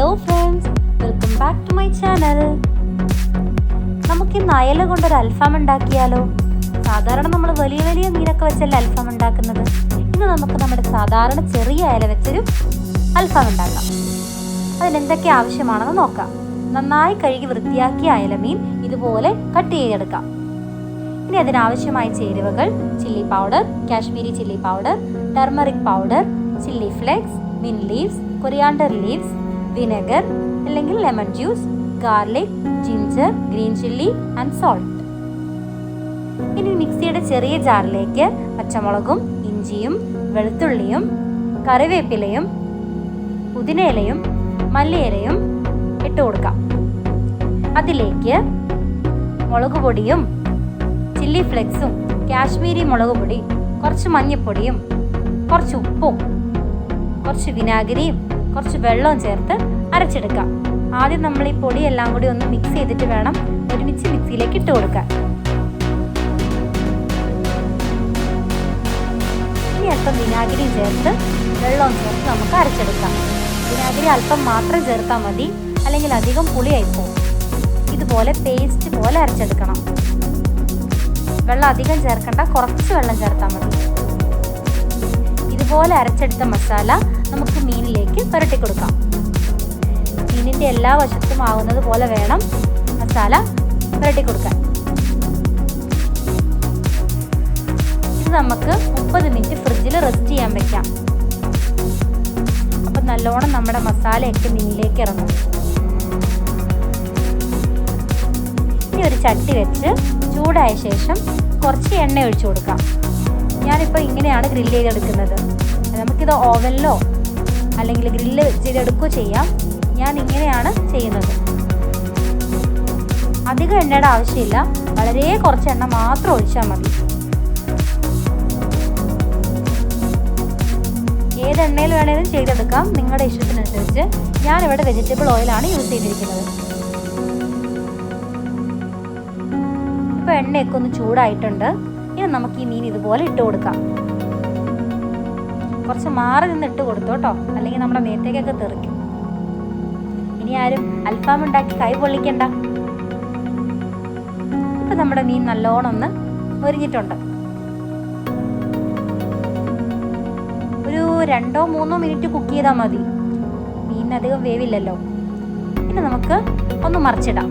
Hello friends, welcome back to my channel. നമുക്കിന്ന് അയല കൊണ്ടൊരു അൽഫാം ഉണ്ടാക്കിയാലോ? സാധാരണ നമ്മൾ വലിയ വലിയ മീനൊക്കെ വെച്ചല്ല അൽഫാം ഉണ്ടാക്കുന്നത്. ഇന്ന് നമുക്ക് നമ്മുടെ സാധാരണ ചെറിയ അയല വെച്ചൊരു അൽഫാം ഉണ്ടാക്കാം. അതിനെന്തൊക്കെ ആവശ്യമാണെന്ന് നോക്കാം. നന്നായി കഴുകി വൃത്തിയാക്കിയ അയല മീൻ ഇതുപോലെ കട്ട് ചെയ്തെടുക്കാം. ഇനി അതിനാവശ്യമായ ചേരുവകൾ: chilli powder, Kashmiri chilli powder, turmeric powder, chilli flakes, mint leaves, coriander leaves, vinegar അല്ലെങ്കിൽ lemon juice, garlic, ginger, green chilli and salt. ഇനി മിക്സിയുടെ ചെറിയ ജാറിലേക്ക് പച്ചമുളകും ഇഞ്ചിയും വെളുത്തുള്ളിയും കറിവേപ്പിലയും പുതിനയിലയും മല്ലിയിലയും ഇട്ട് കൊടുക്കാം. അതിലേക്ക് മുളക് പൊടിയും ചില്ലി ഫ്ലെക്സും കാശ്മീരി മുളക് പൊടി, കുറച്ച് മഞ്ഞൾപ്പൊടിയും കുറച്ച് ഉപ്പും കുറച്ച് വിനാഗിരിയും കുറച്ച് വെള്ളവും ചേർത്ത് അരച്ചെടുക്കാം. ആദ്യം നമ്മൾ ഈ പൊടിയെല്ലാം കൂടി ഒന്ന് മിക്സ് ചെയ്തിട്ട് വേണം ഒരുമിച്ച് മിക്സിയിലേക്ക് ഇട്ട് കൊടുക്കാൻ. ഇനി അല്പം വിനാഗിരിയും ചേർത്ത് വെള്ളവും ചേർത്ത് നമുക്ക് അരച്ചെടുക്കാം. വിനാഗിരി അല്പം മാത്രം ചേർത്താൽ മതി, അല്ലെങ്കിൽ അധികം പുളിയായിപ്പോവും. ഇതുപോലെ പേസ്റ്റ് പോലെ അരച്ചെടുക്കണം. വെള്ളം അധികം ചേർക്കണ്ട, കുറച്ച് വെള്ളം ചേർത്താൽ മതി. ഇതുപോലെ അരച്ചെടുത്ത മസാല നമുക്ക് മീനിലേക്ക് പുരട്ടി കൊടുക്കാം. മീനിൻ്റെ എല്ലാ വശത്തും ആവുന്നത് പോലെ വേണം മസാല പുരട്ടി കൊടുക്കാൻ. ഇത് നമുക്ക് 30 മിനിറ്റ് ഫ്രിഡ്ജിൽ റെസ്റ്റ് ചെയ്യാൻ വെക്കാം. അപ്പം നല്ലോണം നമ്മുടെ മസാലയൊക്കെ മീനിലേക്ക് ഇറങ്ങും. ഇനി ഒരു ചട്ടി വെച്ച് ചൂടായ ശേഷം കുറച്ച് എണ്ണ ഒഴിച്ചു കൊടുക്കാം. ഞാനിപ്പോൾ ഇങ്ങനെയാണ് ഗ്രില്ല് ചെയ്തെടുക്കുന്നത്. നമുക്കിത് ഓവനിലോ അല്ലെങ്കിൽ ഗ്രില്ല് ചെയ്തെടുക്കുകയോ ചെയ്യാം. ഞാൻ ഇങ്ങനെയാണ് ചെയ്യുന്നത്. അധികം എണ്ണയുടെ ആവശ്യമില്ല, വളരെ കുറച്ച് എണ്ണ മാത്രം ഒഴിച്ചാൽ മതി. ഏത് എണ്ണയിൽ വേണേലും ചെയ്തെടുക്കാം, നിങ്ങളുടെ ഇഷ്ടത്തിനനുസരിച്ച്. ഞാനിവിടെ വെജിറ്റബിൾ ഓയിലാണ് യൂസ് ചെയ്തിരിക്കുന്നത്. ഇപ്പോൾ എണ്ണയൊക്കെ ഒന്ന് ചൂടായിട്ടുണ്ട്. ഇനി നമുക്ക് ഈ മീൻ ഇതുപോലെ ഇട്ട് കൊടുക്കാം. കുറച്ച് മാറി നിന്ന് ഇട്ട് കൊടുത്തോട്ടോ, അല്ലെങ്കിൽ നമ്മുടെ മേത്തേക്കൊക്കെ തെറിക്കും. ഇനി ആരും അൽഫാം ഉണ്ടാക്കി കൈ പൊള്ളിക്കണ്ട. ഇപ്പം നമ്മുടെ മീൻ നല്ലോണം ഒന്ന് ഒരിഞ്ഞിട്ടുണ്ട്. ഒരു 2-3 മിനിറ്റ് കുക്ക് ചെയ്താൽ മതി. മീനിനധികം വേവില്ലല്ലോ. ഇനി നമുക്ക് ഒന്ന് മറിച്ചിടാം.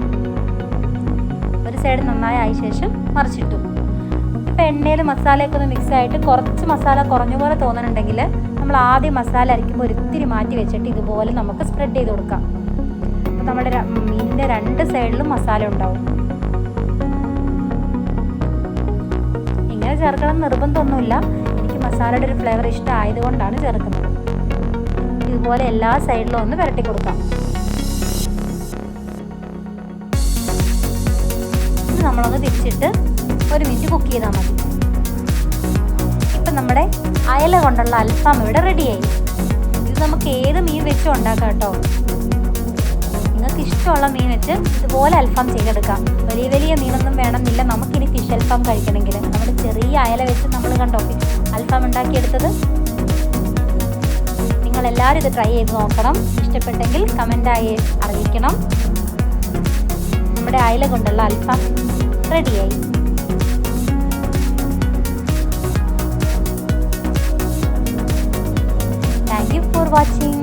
ഒരു സൈഡ് നന്നായി ആയ ശേഷം മറിച്ചിട്ടു. ഇപ്പം എണ്ണയിൽ മസാലയൊക്കെ ഒന്ന് മിക്സ് ആയിട്ട് കുറച്ച് മസാല കുറഞ്ഞ പോലെ തോന്നുന്നുണ്ടെങ്കിൽ നമ്മൾ ആദ്യം മസാല അരയ്ക്കുമ്പോൾ ഒരിത്തിരി മാറ്റി വെച്ചിട്ട് ഇതുപോലെ നമുക്ക് സ്പ്രെഡ് ചെയ്ത് കൊടുക്കാം. അപ്പോൾ നമ്മുടെ മീനിൻ്റെ 2 സൈഡിലും മസാല ഉണ്ടാവും. ഇങ്ങനെ ചേർക്കണം നിർബന്ധമൊന്നുമില്ല. എനിക്ക് മസാലയുടെ ഒരു ഫ്ലേവർ ഇഷ്ടമായതുകൊണ്ടാണ് ചേർക്കുന്നത്. ഇതുപോലെ എല്ലാ സൈഡിലും ഒന്ന് പുരട്ടി കൊടുക്കാം. ഇത് നമ്മളൊന്ന് തിരിച്ചിട്ട് 1 മിനിറ്റ് കുക്ക് ചെയ്താൽ മതി. ഇപ്പം നമ്മുടെ അയല കൊണ്ടുള്ള അൽഫാം ഇവിടെ റെഡിയായി. ഇത് നമുക്ക് ഏത് മീൻ വെച്ചും ഉണ്ടാക്കാം കേട്ടോ. നിങ്ങൾക്ക് ഇഷ്ടമുള്ള മീൻ വെച്ച് ഇതുപോലെ അൽഫാം ചെയ്തെടുക്കാം. വലിയ വലിയ മീനൊന്നും വേണമെന്നില്ല. നമുക്കിനി ഫിഷ് അൽഫാം കഴിക്കണമെങ്കിൽ നമ്മുടെ ചെറിയ അയല വെച്ച് നമ്മൾ കണ്ടോ അൽഫാം ഉണ്ടാക്കിയെടുത്തത്. നിങ്ങളെല്ലാവരും ഇത് ട്രൈ ചെയ്ത് നോക്കണം. ഇഷ്ടപ്പെട്ടെങ്കിൽ കമൻറ്റായി അറിയിക്കണം. നമ്മുടെ അയല കൊണ്ടുള്ള അൽഫാം റെഡിയായി. Thank you for watching.